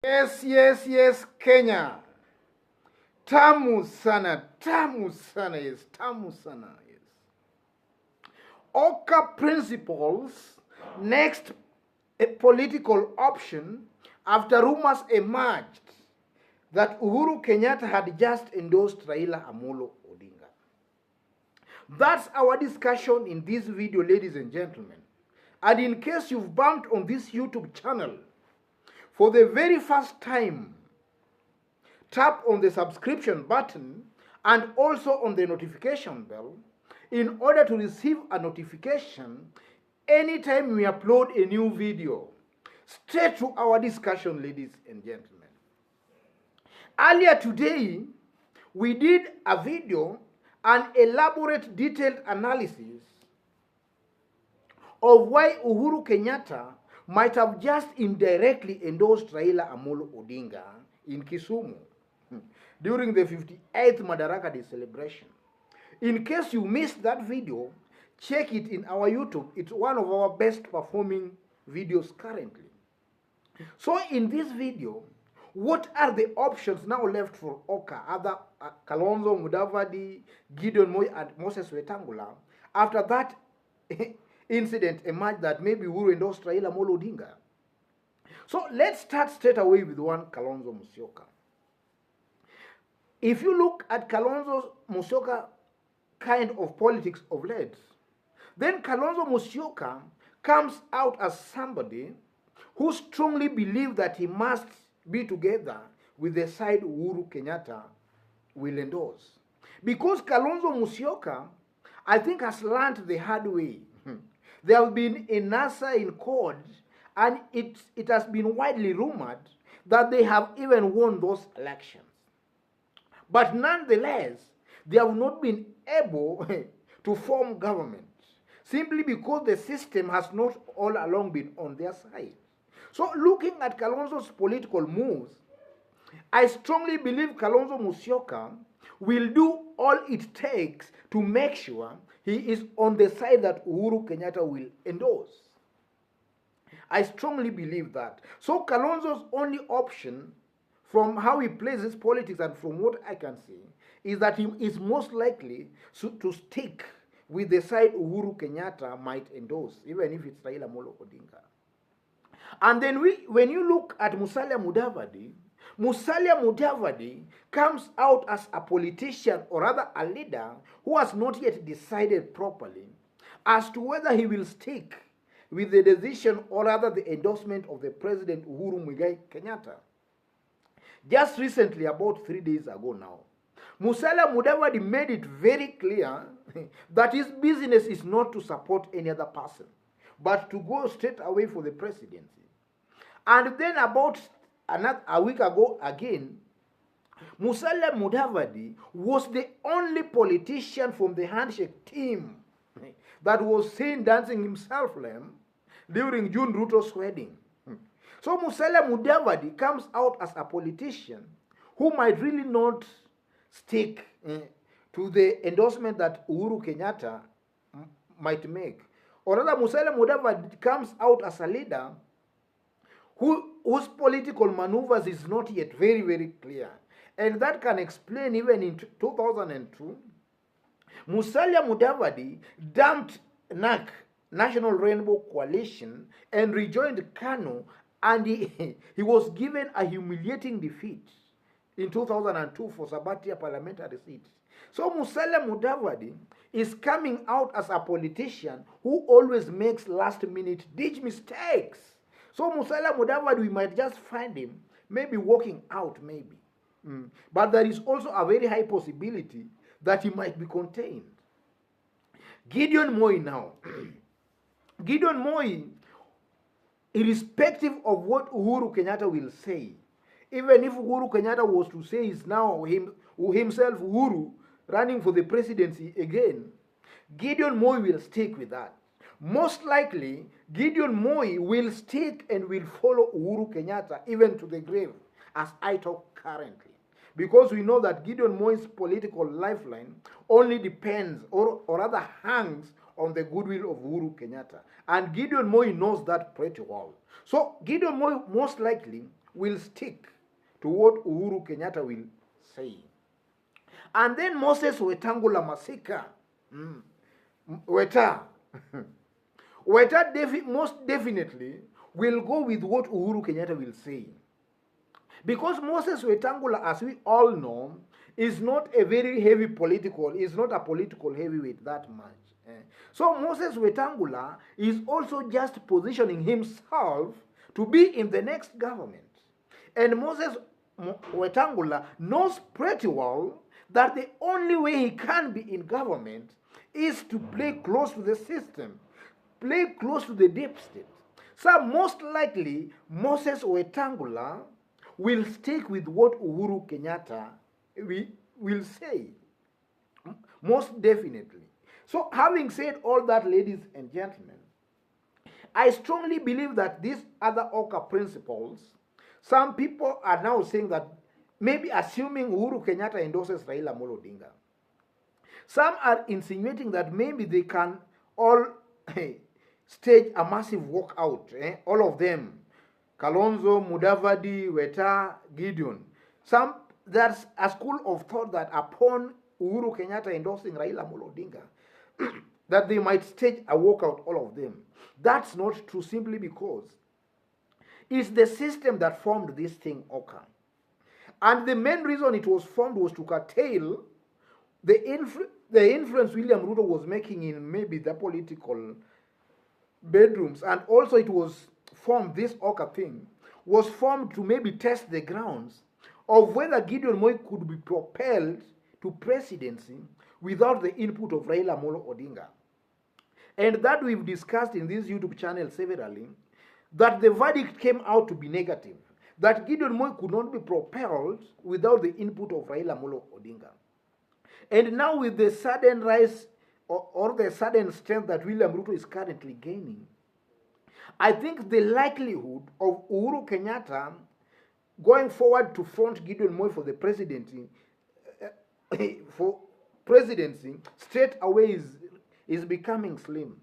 Yes, Kenya. Tamu sana, yes, tamu sana, yes. OKA principles, next a political option after rumors emerged that Uhuru Kenyatta had just endorsed Raila Amolo Odinga. That's our discussion in this video, ladies and gentlemen. And in case you've bumped on this YouTube channel for the very first time, tap on the subscription button and also on the notification bell in order to receive a notification anytime we upload a new video. Straight to our discussion, ladies and gentlemen. Earlier today, we did a video, an elaborate detailed analysis of why Uhuru Kenyatta might have just indirectly endorsed Raila Amolo Odinga in Kisumu during the 58th Madaraka Day celebration. In case you missed that video, check it in our YouTube. It's one of our best performing videos currently. So in this video, what are the options now left for OKA, other Kalonzo, Mudavadi, Gideon Moi, and Moses Wetangula, after that incident emerged that maybe Uhuru endorsed Raila Amolo Odinga? So let's start straight away with one Kalonzo Musyoka. If you look at Kalonzo Musyoka kind of politics of late, then Kalonzo Musyoka comes out as somebody who strongly believes that he must be together with the side Uhuru Kenyatta will endorse. Because Kalonzo Musyoka, I think, has learned the hard way. There have been a NASA in court, and it has been widely rumored that they have even won those elections. But nonetheless, they have not been able to form government, simply because the system has not all along been on their side. So looking at Kalonzo's political moves, I strongly believe Kalonzo Musyoka will do all it takes to make sure he is on the side that Uhuru Kenyatta will endorse. I strongly believe that. So Kalonzo's only option, from how he plays his politics and from what I can see, is that he is most likely to stick with the side Uhuru Kenyatta might endorse, even if it's Raila Amolo Odinga. And then when you look at Musalia Mudavadi comes out as a politician, or rather a leader, who has not yet decided properly as to whether he will stick with the decision or rather the endorsement of the President Uhuru Muigai Kenyatta. Just recently, about 3 days ago now, Musalia Mudavadi made it very clear that his business is not to support any other person, but to go straight away for the presidency. And then about a week ago again, Musalia Mudavadi was the only politician from the handshake team that was seen dancing himself during June Ruto's wedding. So Musalia Mudavadi comes out as a politician who might really not stick to the endorsement that Uhuru Kenyatta might make. Or rather, Musalia Mudavadi comes out as a leader whose political maneuvers is not yet very, very clear. And that can explain even in 2002, Musalia Mudavadi dumped NAC, National Rainbow Coalition, and rejoined KANU, and he was given a humiliating defeat in 2002 for Sabatia parliamentary seat. So Musalia Mudavadi is coming out as a politician who always makes last-minute ditch mistakes. So Musalia Mudavadi, we might just find him maybe walking out, maybe. But there is also a very high possibility that he might be contained. Gideon Moi now. Gideon Moi, irrespective of what Uhuru Kenyatta will say, even if Uhuru Kenyatta was to say is now himself, Uhuru, running for the presidency again, Gideon Moi will stick with that. Most likely, Gideon Moi will stick and will follow Uhuru Kenyatta even to the grave, as I talk currently. Because we know that Gideon Moi's political lifeline only depends, or rather hangs, on the goodwill of Uhuru Kenyatta. And Gideon Moi knows that pretty well. So Gideon Moi most likely will stick to what Uhuru Kenyatta will say. And then Moses Wetangula Masika, Weta, most definitely will go with what Uhuru Kenyatta will say. Because Moses Wetangula, as we all know, is not a very heavy political, is not a political heavyweight that much. So Moses Wetangula is also just positioning himself to be in the next government. And Moses Wetangula knows pretty well that the only way he can be in government is to play close to the system, play close to the deep state. So most likely, Moses Wetangula will stick with what Uhuru Kenyatta will say. Most definitely. So having said all that, ladies and gentlemen, I strongly believe that these other OKA principles, some people are now saying that maybe assuming Uhuru Kenyatta endorses Raila Amolo Odinga. Some are insinuating that maybe they can all stage a massive walkout, all of them. Kalonzo, Mudavadi, Weta, Gideon. There's a school of thought that upon Uhuru Kenyatta endorsing Raila Amolo Odinga, that they might stage a walkout, all of them. That's not true, simply because it's the system that formed this thing, OKA. And the main reason it was formed was to curtail the influence William Ruto was making in maybe the political bedrooms. And also it was formed, this OKA thing, was formed to maybe test the grounds of whether Gideon Moi could be propelled to presidency without the input of Raila Amolo Odinga. And that we've discussed in this YouTube channel severally, that the verdict came out to be negative, that Gideon Moi could not be propelled without the input of Raila Amolo Odinga. And now with the sudden rise or the sudden strength that William Ruto is currently gaining, I think the likelihood of Uhuru Kenyatta going forward to front Gideon Moi for the presidency, straight away is becoming slim.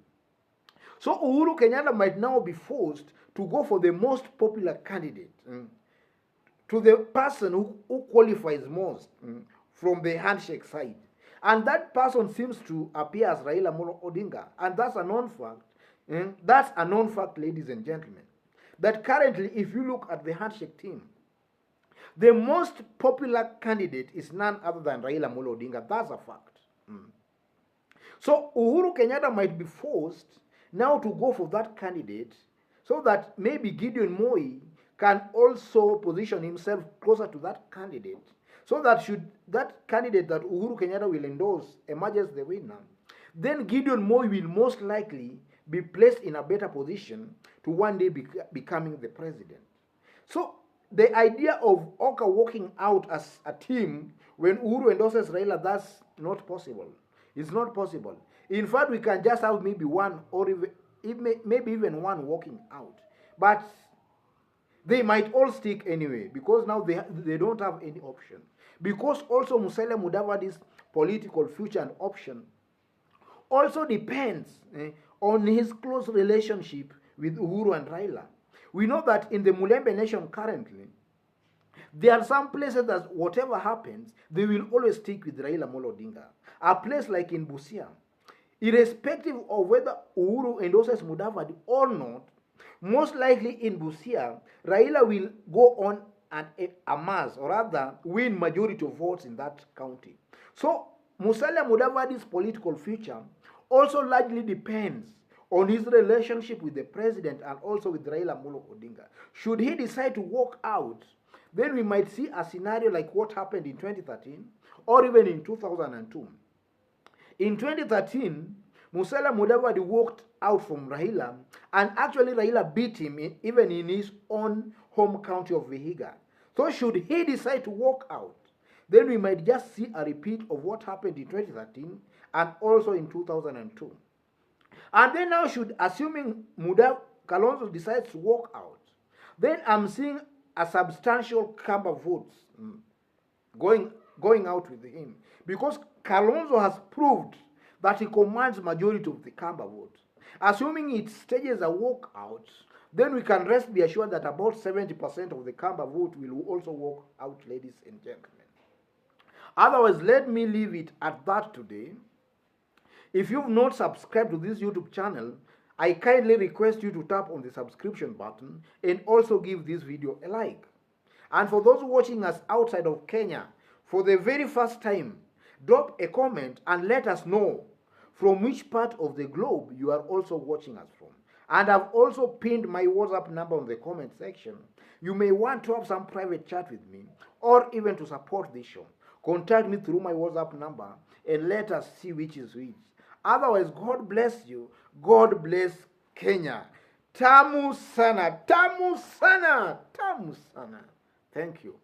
So Uhuru Kenyatta might now be forced to go for the most popular candidate, to the person who qualifies most from the handshake side. And that person seems to appear as Raila Amolo Odinga. And that's a known fact. That's a known fact, ladies and gentlemen. That currently, if you look at the handshake team, the most popular candidate is none other than Raila Amolo Odinga. That's a fact. So Uhuru Kenyatta might be forced now to go for that candidate so that maybe Gideon Moi can also position himself closer to that candidate, so that should that candidate that Uhuru Kenyatta will endorse emerges the winner, then Gideon Moi will most likely be placed in a better position to one day becoming the president. So the idea of OKA working out as a team when Uhuru endorses Raila, that's not possible. It's not possible. In fact, we can just have maybe one or maybe even one walking out. But they might all stick anyway, because now they don't have any option. Because also Musalia Mudavadi's political future and option also depends on his close relationship with Uhuru and Raila. We know that in the Mulembe nation currently, there are some places that whatever happens, they will always stick with Raila Amolo Odinga. A place like in Busia, irrespective of whether Uhuru endorses Mudavadi or not, most likely in Busia, Raila will go on and amass, or rather win majority of votes in that county. So Musalia Mudavadi's political future also largely depends on his relationship with the president and also with Raila Amolo Odinga. Should he decide to walk out, then we might see a scenario like what happened in 2013 or even in 2002. In 2013, Musalia Mudavadi walked out from Raila, and actually Raila beat him even in his own home county of Vihiga. So should he decide to walk out, then we might just see a repeat of what happened in 2013 and also in 2002. And then now, assuming Kalonzo decides to walk out, then I'm seeing a substantial Kamba votes going out with him, because Kalonzo has proved that he commands majority of the Kamba votes. Assuming it stages a walkout, then we can rest be assured that about 70% of the Kamba vote will also walk out, ladies and gentlemen. Otherwise, let me leave it at that today. If you've not subscribed to this YouTube channel, I kindly request you to tap on the subscription button and also give this video a like. And for those watching us outside of Kenya for the very first time, drop a comment and let us know from which part of the globe you are also watching us from. And I've also pinned my WhatsApp number on the comment section. You may want to have some private chat with me or even to support this show. Contact me through my WhatsApp number and let us see which is which. Otherwise, God bless you. God bless Kenya. Tamu sana, tamu sana, tamu sana. Thank you.